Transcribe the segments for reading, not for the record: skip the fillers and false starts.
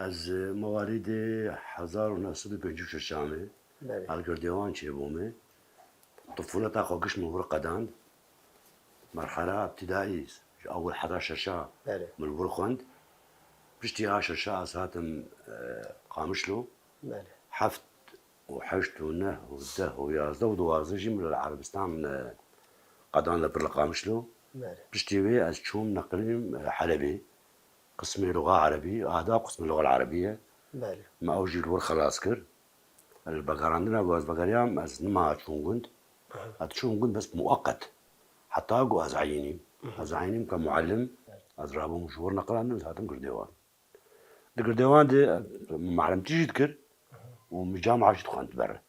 از موارد 1956 بله الگردیوان چه بومه طفولة خاقش من قدان مرحلة ابتدائية أول 11 شهر بله من ورخند بشتي 10 شهر ساتم قامشلو بله حفت وحشت ونه وده ويازده ودوازده جي من العربستان قدان لبر قامشلو بله بشتي وي از شوم نقليم حلبي قسم لغة عربي هذا قسم اللغة العربية بله ما أوجي الور خلاص كر البقرandina جواز بقريام از نما تشون قند أتشون قند بس مؤقت حتى أجو از عينيم كمعلم از رابو مشهور نقلان هاتم قرديوان القرديوان دي معلم تيجي تكر ومجامعة شي تخانت برا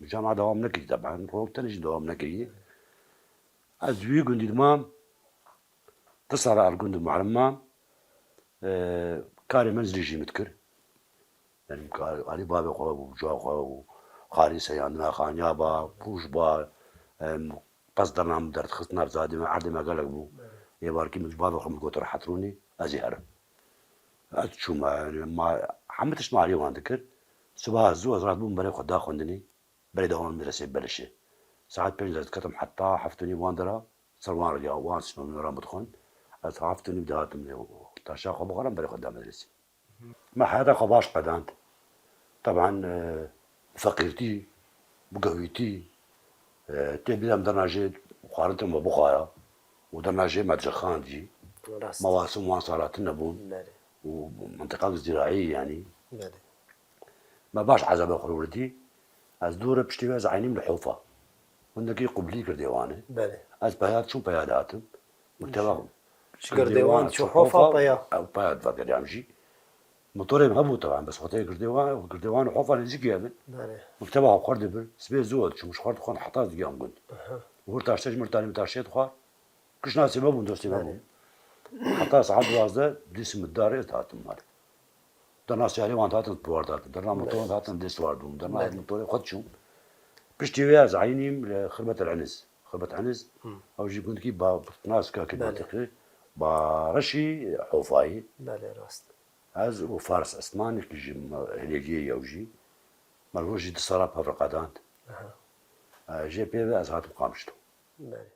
مجامعة دوام نكري طبعا فوق تنجي دوام نكري از وي قندي دمام تصل على القند المعلم كاري منزلي جي متكر يعني علي بابي خو وجوا خو خالي سياندنا خانيابا بوشبا بس درنام درت خصنا زادي ما عاد ما قالك بو يباركي من بابي خو مقطر حتروني ازيهر شو ما حمتش مع اليوم ذكر صباح الزو زرات بون بري خدا خوندني بري دوام مدرسة بلشة ساعات بين زرت كتم حتى حفتني واندرا سلوان رجع وانس من رام بدخن حفتني بدات من تاشا خو بقرا بري خدا مدرسة ما حياتي خباش قدانت طبعا فقيرتي بقويتي تبي دم درناجي وخارتهم ببخارا ودرناجي مدرخان دي راست مواسم مواصلات النبون بله ومنطقة زراعية يعني بله ما باش عزب خرورتي از دور بشتي از عيني من الحوفة وندقي قبلي كرديوانه بله از بيات شو بياداتم متبع قرديوان شو حوفا بيا او بياد فقر يمشي موتوري مهبو طبعا بس خاطر قرديوان وحوفة نزيك يابن بله مكتبها خرد بر سبي زود شو مش خرد خون حطات ديام قلت وهرتاش تجمر تاني متاشيت خار كش ناسي بابون دوستي بابون حتى ساعات وازده ديسم الدار تاتم مال درنا سياري وان تاتم بوار تاتم درنا موتور تاتم ديس واردوم درنا موتور خد شو بشتي وياز عينيم خربة العنز خربة عنز او جي كنت كي با ناس كاكي منطقي بارشي حوفاي بله راست از وفارس اسماني كي هليجي يوجي مالوجي دي صراب هفرقادان جي بي از هاتم قامشتو بله